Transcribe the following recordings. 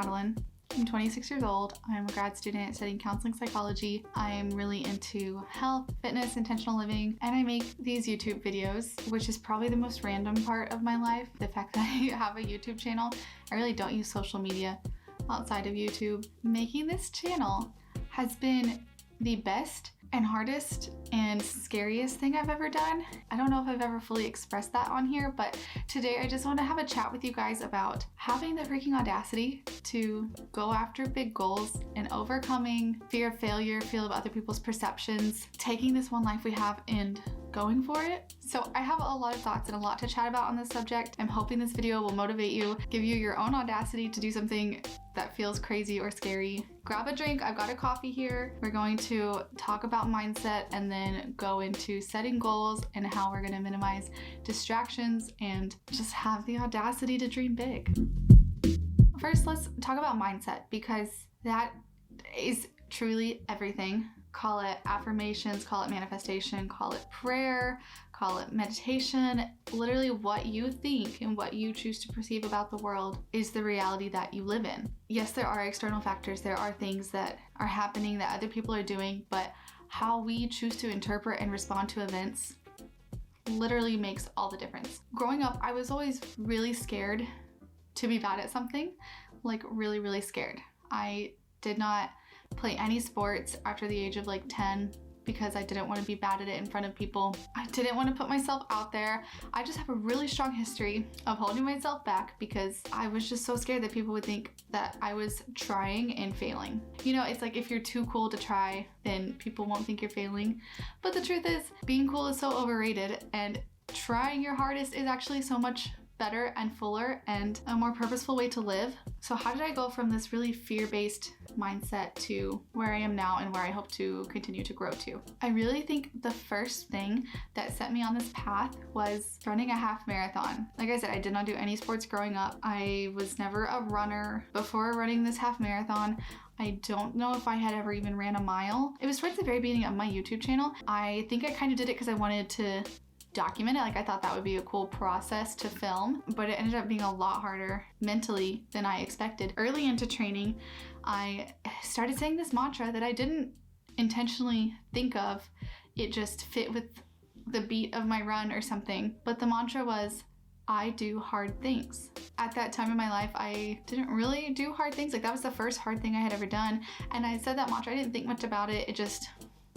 Madeline. I'm 26 years old. I'm a grad student studying counseling psychology. I'm really into health, fitness, intentional living, and I make these YouTube videos, which is probably the most random part of my life. The fact that I have a YouTube channel. I really don't use social media outside of YouTube. Making this channel has been the best and hardest and scariest thing I've ever done. I don't know if I've ever fully expressed that on here, but today I just want to have a chat with you guys about having the freaking audacity to go after big goals and overcoming fear of failure, fear of other people's perceptions, taking this one life we have and going for it. So I have a lot of thoughts and a lot to chat about on this subject. I'm hoping this video will motivate you, give you your own audacity to do something that feels crazy or scary. Grab a drink. I've got a coffee here. We're going to talk about mindset and then go into setting goals and how we're going to minimize distractions and just have the audacity to dream big. First, let's talk about mindset because that is truly everything. Call it affirmations, call it manifestation, call it prayer, call it meditation. Literally what you think and what you choose to perceive about the world is the reality that you live in. Yes, there are external factors. There are things that are happening that other people are doing, but how we choose to interpret and respond to events literally makes all the difference. Growing up, I was always really scared to be bad at something, like really, really scared. I did not play any sports after the age of like 10 because I didn't want to be bad at it in front of people. I didn't want to put myself out there. I just have a really strong history of holding myself back because I was just so scared that people would think that I was trying and failing. You know, it's like if you're too cool to try, then people won't think you're failing. But the truth is, being cool is so overrated and trying your hardest is actually so much better and fuller and a more purposeful way to live. So how did I go from this really fear-based mindset to where I am now and where I hope to continue to grow to? I really think the first thing that set me on this path was running a half marathon. Like I said, I did not do any sports growing up. I was never a runner. Before running this half marathon, I don't know if I had ever even ran a mile. It was towards the very beginning of my YouTube channel. I think I kind of did it because I wanted to document it. Like I thought that would be a cool process to film, but it ended up being a lot harder mentally than I expected. Early into training, I started saying this mantra that I didn't intentionally think of. It just fit with the beat of my run or something. But the mantra was, I do hard things. At that time in my life, I didn't really do hard things. Like that was the first hard thing I had ever done. And I said that mantra, I didn't think much about it. It just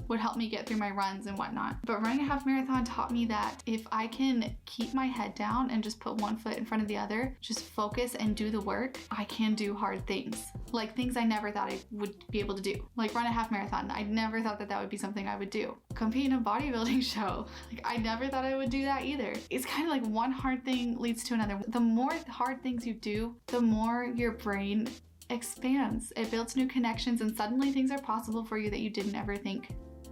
would help me get through my runs and whatnot. But running a half marathon taught me that if I can keep my head down and just put one foot in front of the other, just focus and do the work, I can do hard things. Like things I never thought I would be able to do. Like run a half marathon. I never thought that that would be something I would do. Compete in a bodybuilding show. Like I never thought I would do that either. It's kind of like one hard thing leads to another. The more hard things you do, the more your brain expands. It builds new connections and suddenly things are possible for you that you didn't ever think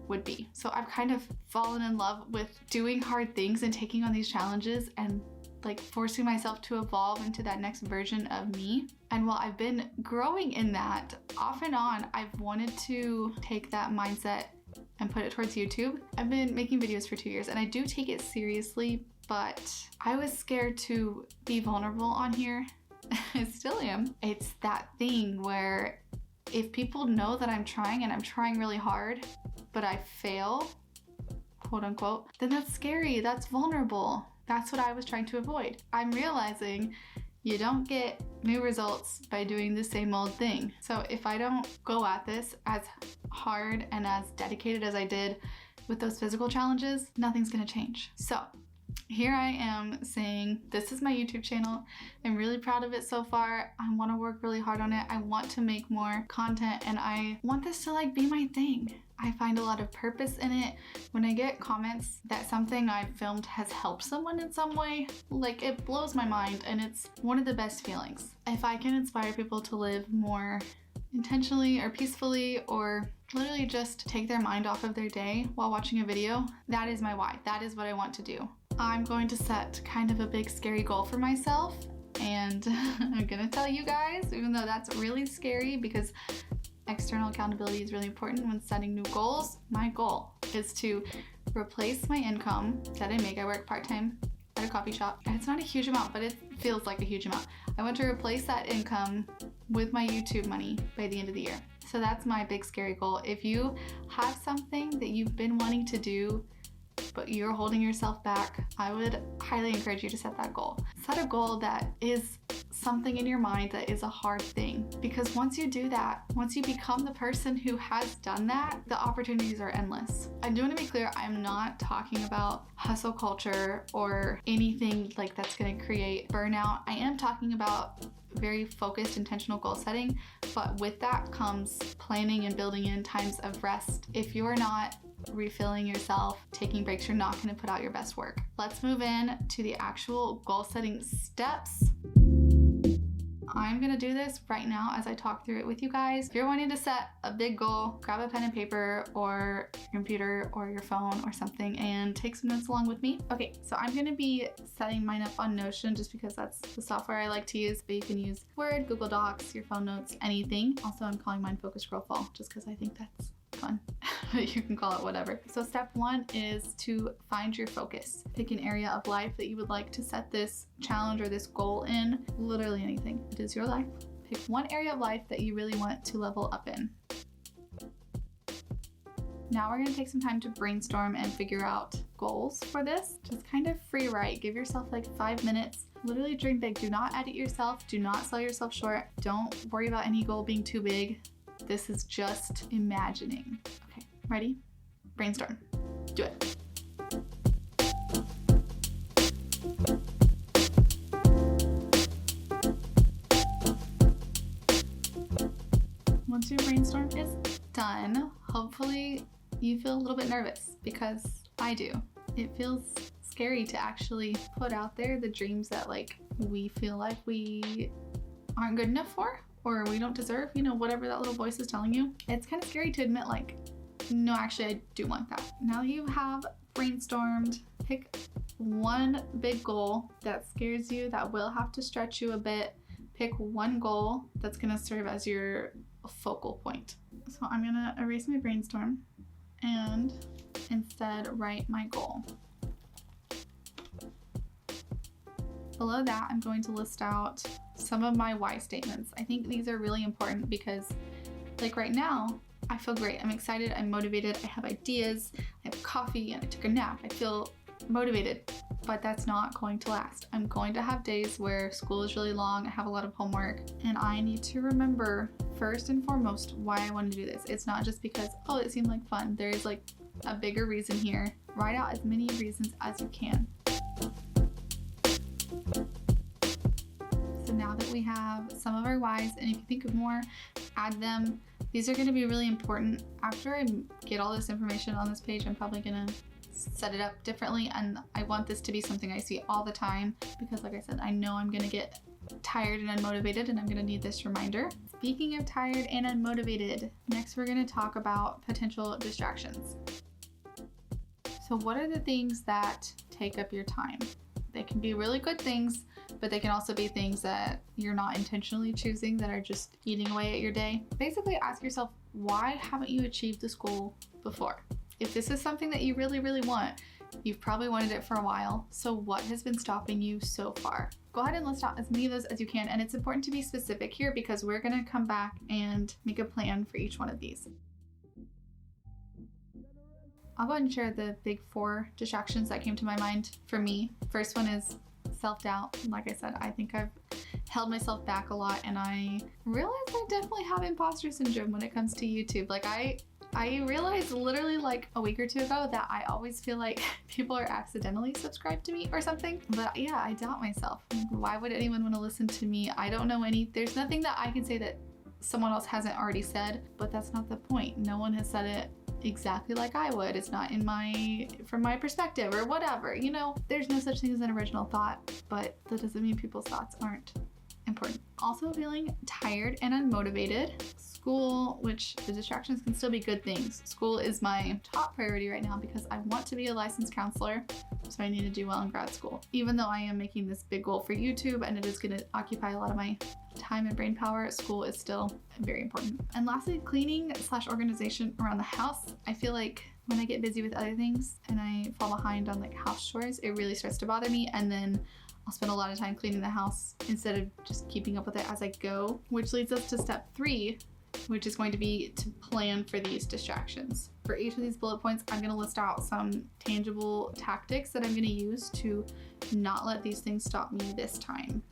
would be. So I've kind of fallen in love with doing hard things and taking on these challenges and like forcing myself to evolve into that next version of me. And while I've been growing in that, off and on, I've wanted to take that mindset and put it towards YouTube. I've been making videos for 2 years and I do take it seriously, but I was scared to be vulnerable on here. I still am. It's that thing where if people know that I'm trying and I'm trying really hard, but I fail, quote unquote, then that's scary, that's vulnerable. That's what I was trying to avoid. I'm realizing you don't get new results by doing the same old thing. So if I don't go at this as hard and as dedicated as I did with those physical challenges, nothing's gonna change. So here I am saying, this is my YouTube channel. I'm really proud of it so far. I want to work really hard on it. I want to make more content and I want this to like be my thing. I find a lot of purpose in it. When I get comments that something I've filmed has helped someone in some way, like it blows my mind and it's one of the best feelings. If I can inspire people to live more intentionally or peacefully or literally just take their mind off of their day while watching a video, that is my why. That is what I want to do. I'm going to set kind of a big scary goal for myself and I'm gonna tell you guys, even though that's really scary because external accountability is really important when setting new goals. My goal is to replace my income that I make. I work part-time at a coffee shop. And it's not a huge amount, but it feels like a huge amount. I want to replace that income with my YouTube money by the end of the year. So that's my big scary goal. If you have something that you've been wanting to do, but you're holding yourself back, I would highly encourage you to set that goal. Set a goal that is something in your mind that is a hard thing. Because once you do that, once you become the person who has done that, the opportunities are endless. I do want to be clear, I'm not talking about hustle culture or anything like that's going to create burnout. I am talking about very focused, intentional goal setting, but with that comes planning and building in times of rest. If you're not refilling yourself, taking breaks, you're not going to put out your best work. Let's move in to the actual goal setting steps. I'm going to do this right now as I talk through it with you guys. If you're wanting to set a big goal, grab a pen and paper or your computer or your phone or something and take some notes along with me. Okay, so I'm going to be setting mine up on Notion just because that's the software I like to use, but you can use Word, Google Docs, your phone notes, anything. Also, I'm calling mine Focus Scroll Fall just because I think that's fun. You can call it whatever. So step one is to find your focus. Pick an area of life that you would like to set this challenge or this goal in. Literally anything. It is your life. Pick one area of life that you really want to level up in. Now we're going to take some time to brainstorm and figure out goals for this. Just kind of free write. Give yourself like 5 minutes. Literally dream big. Do not edit yourself. Do not sell yourself short. Don't worry about any goal being too big. This is just imagining. Okay, ready? Brainstorm. Do it. Once your brainstorm is done, hopefully you feel a little bit nervous because I do. It feels scary to actually put out there the dreams that like we feel like we aren't good enough for, or we don't deserve, you know, whatever that little voice is telling you. It's kind of scary to admit like, no, actually I do want that. Now you have brainstormed, pick one big goal that scares you, that will have to stretch you a bit. Pick one goal that's gonna serve as your focal point. So I'm gonna erase my brainstorm and instead write my goal. Below that, I'm going to list out some of my why statements. I think these are really important because like right now, I feel great. I'm excited, I'm motivated, I have ideas, I have coffee and I took a nap. I feel motivated, but that's not going to last. I'm going to have days where school is really long, I have a lot of homework, and I need to remember first and foremost why I want to do this. It's not just because, oh, it seemed like fun. There is like a bigger reason here. Write out as many reasons as you can. So now that we have some of our whys, and if you think of more, add them. These are going to be really important. After I get all this information on this page, I'm probably going to set it up differently, and I want this to be something I see all the time because like I said, I know I'm going to get tired and unmotivated and I'm going to need this reminder. Speaking of tired and unmotivated, next we're going to talk about potential distractions. So what are the things that take up your time? They can be really good things, but they can also be things that you're not intentionally choosing that are just eating away at your day. Basically ask yourself, why haven't you achieved this goal before? If this is something that you really, really want, you've probably wanted it for a while. So what has been stopping you so far? Go ahead and list out as many of those as you can. And it's important to be specific here because we're going to come back and make a plan for each one of these. I'll go ahead and share the big 4 distractions that came to my mind for me. First one is self-doubt. Like I said, I think I've held myself back a lot, and I realized I definitely have imposter syndrome when it comes to YouTube. Like I realized literally like a week or 2 ago that I always feel like people are accidentally subscribed to me or something. But yeah, I doubt myself. Why would anyone want to listen to me? I don't know there's nothing that I can say that someone else hasn't already said, but that's not the point. No one has said it exactly like I would. It's not from my perspective or whatever, you know. There's no such thing as an original thought, but that doesn't mean people's thoughts aren't important. Also feeling tired and unmotivated. School, which the distractions can still be good things. School is my top priority right now because I want to be a licensed counselor, so I need to do well in grad school. Even though I am making this big goal for YouTube and it is going to occupy a lot of my time and brain power, school is still very important. And lastly, cleaning / organization around the house. I feel like when I get busy with other things and I fall behind on like house chores, it really starts to bother me, and then I'll spend a lot of time cleaning the house instead of just keeping up with it as I go, which leads us to step 3, which is going to be to plan for these distractions. For each of these bullet points, I'm going to list out some tangible tactics that I'm going to use to not let these things stop me this time.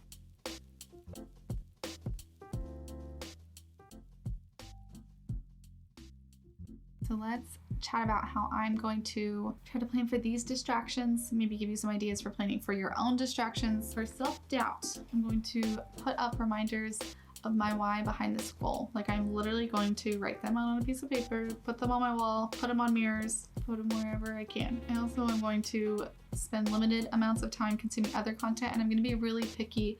So let's chat about how I'm going to try to plan for these distractions, maybe give you some ideas for planning for your own distractions. For self-doubt, I'm going to put up reminders of my why behind this goal. Like, I'm literally going to write them out on a piece of paper, put them on my wall, put them on mirrors, put them wherever I can. I also am going to spend limited amounts of time consuming other content, and I'm going to be really picky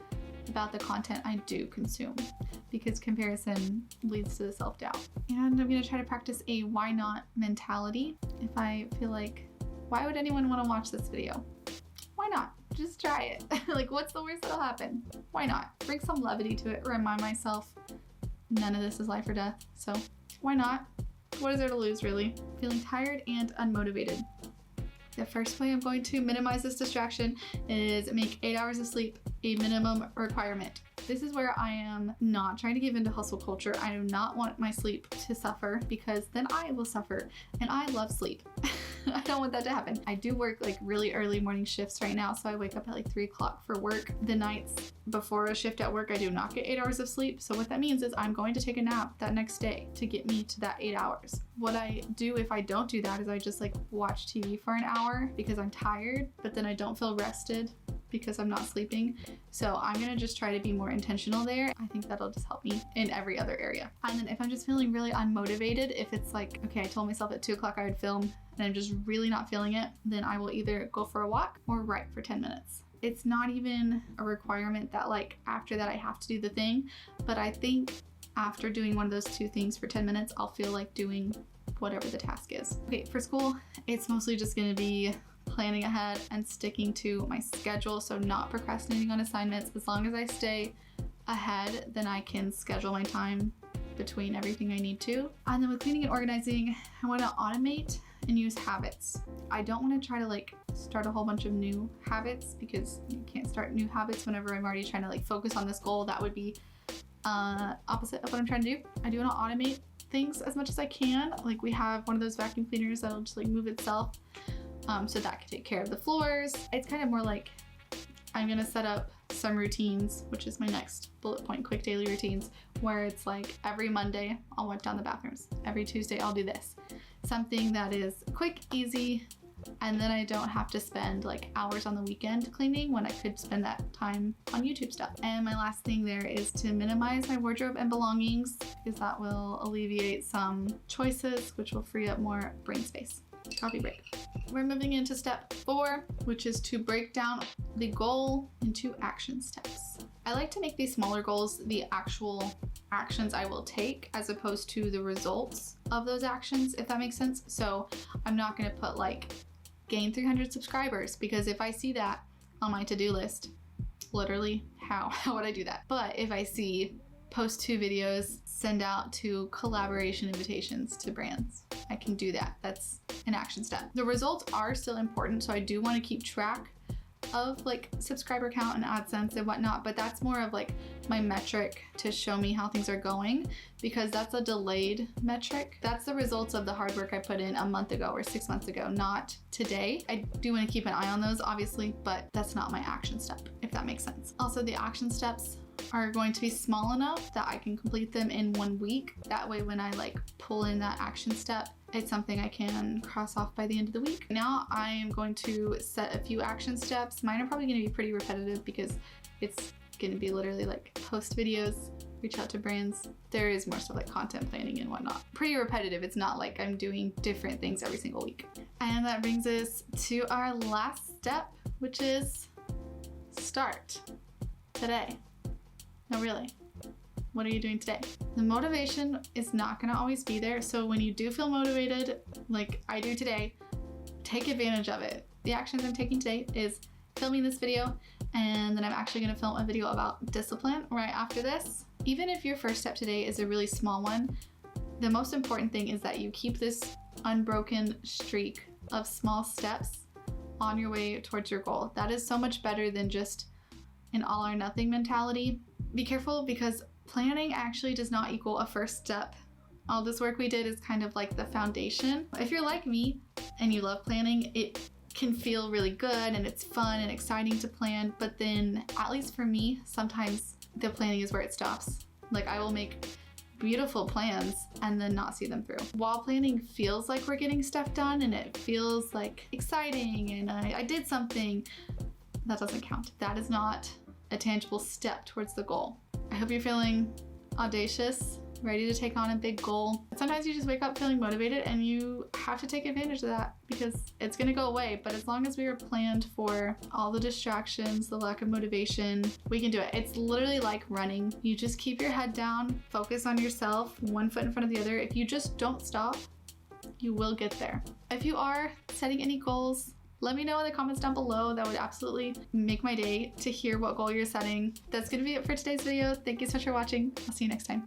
about the content I do consume, because comparison leads to the self-doubt. And I'm going to try to practice a why not mentality. If I feel like, why would anyone want to watch this video? Why not? Just try it. Like, what's the worst that'll happen? Why not? Bring some levity to it. Remind myself none of this is life or death. So why not? What is there to lose, really? Feeling tired and unmotivated. The first way I'm going to minimize this distraction is make 8 hours of sleep a minimum requirement. This is where I am not trying to give into hustle culture. I do not want my sleep to suffer, because then I will suffer, and I love sleep. I don't want that to happen. I do work like really early morning shifts right now, so I wake up at like 3 o'clock for work. The nights before a shift at work, I do not get 8 hours of sleep. So what that means is I'm going to take a nap that next day to get me to that 8 hours. What I do if I don't do that is I just like watch TV for an hour because I'm tired, but then I don't feel rested because I'm not sleeping. So I'm gonna just try to be more intentional there. I think that'll just help me in every other area. And then if I'm just feeling really unmotivated, if it's like, okay, I told myself at 2 o'clock I would film and I'm just really not feeling it, then I will either go for a walk or write for 10 minutes. It's not even a requirement that like after that I have to do the thing, but I think after doing one of those 2 things for 10 minutes, I'll feel like doing whatever the task is. Okay, for school, it's mostly just gonna be planning ahead and sticking to my schedule, so not procrastinating on assignments. As long as I stay ahead, then I can schedule my time between everything I need to. And then with cleaning and organizing, I want to automate and use habits. I don't want to try to like start a whole bunch of new habits, because you can't start new habits whenever I'm already trying to like focus on this goal. That would be opposite of what I'm trying to do. I do want to automate things as much as I can. Like, we have one of those vacuum cleaners that'll just like move itself. So that can take care of the floors. It's kind of more like I'm gonna set up some routines, which is my next bullet point, quick daily routines, where it's like every Monday I'll wipe down the bathrooms. Every Tuesday I'll do this. Something that is quick, easy, and then I don't have to spend like hours on the weekend cleaning when I could spend that time on YouTube stuff. And my last thing there is to minimize my wardrobe and belongings, because that will alleviate some choices, which will free up more brain space. Coffee break. We're moving into step 4, which is to break down the goal into action steps. I like to make these smaller goals the actual actions I will take, as opposed to the results of those actions, if that makes sense. So I'm not going to put like gain 300 subscribers, because if I see that on my to-do list, literally, how would I do that? But if I see post 2 videos, send out 2 collaboration invitations to brands, I can do that. That's an action step. The results are still important, so I do want to keep track of like subscriber count and AdSense and whatnot, but that's more of like my metric to show me how things are going, because that's a delayed metric. That's the results of the hard work I put in a month ago or 6 months ago, not today. I do want to keep an eye on those, obviously, but that's not my action step, if that makes sense. Also, the action steps are going to be small enough that I can complete them in 1 week. That way, when I like pull in that action step, it's something I can cross off by the end of the week. Now I am going to set a few action steps. Mine are probably going to be pretty repetitive, because it's going to be literally like post videos, reach out to brands. There is more stuff like content planning and whatnot. Pretty repetitive. It's not like I'm doing different things every single week. And that brings us to our last step, which is start today. No, really. What are you doing today? The motivation is not going to always be there. So when you do feel motivated, like I do today, take advantage of it. The actions I'm taking today is filming this video, and then I'm actually going to film a video about discipline right after this. Even if your first step today is a really small one, the most important thing is that you keep this unbroken streak of small steps on your way towards your goal. That is so much better than just an all or nothing mentality. Be careful, because planning actually does not equal a first step. All this work we did is kind of like the foundation. If you're like me and you love planning, it can feel really good and it's fun and exciting to plan, but then, at least for me, sometimes the planning is where it stops. Like, I will make beautiful plans and then not see them through. While planning feels like we're getting stuff done and it feels like exciting and I did something, that doesn't count. That is not a tangible step towards the goal. I hope you're feeling audacious, ready to take on a big goal. Sometimes you just wake up feeling motivated and you have to take advantage of that, because it's gonna go away. But as long as we are planned for all the distractions, the lack of motivation, we can do it. It's literally like running. You just keep your head down, focus on yourself, one foot in front of the other. If you just don't stop, you will get there. If you are setting any goals, let me know in the comments down below. That would absolutely make my day to hear what goal you're setting. That's gonna be it for today's video. Thank you so much for watching. I'll see you next time.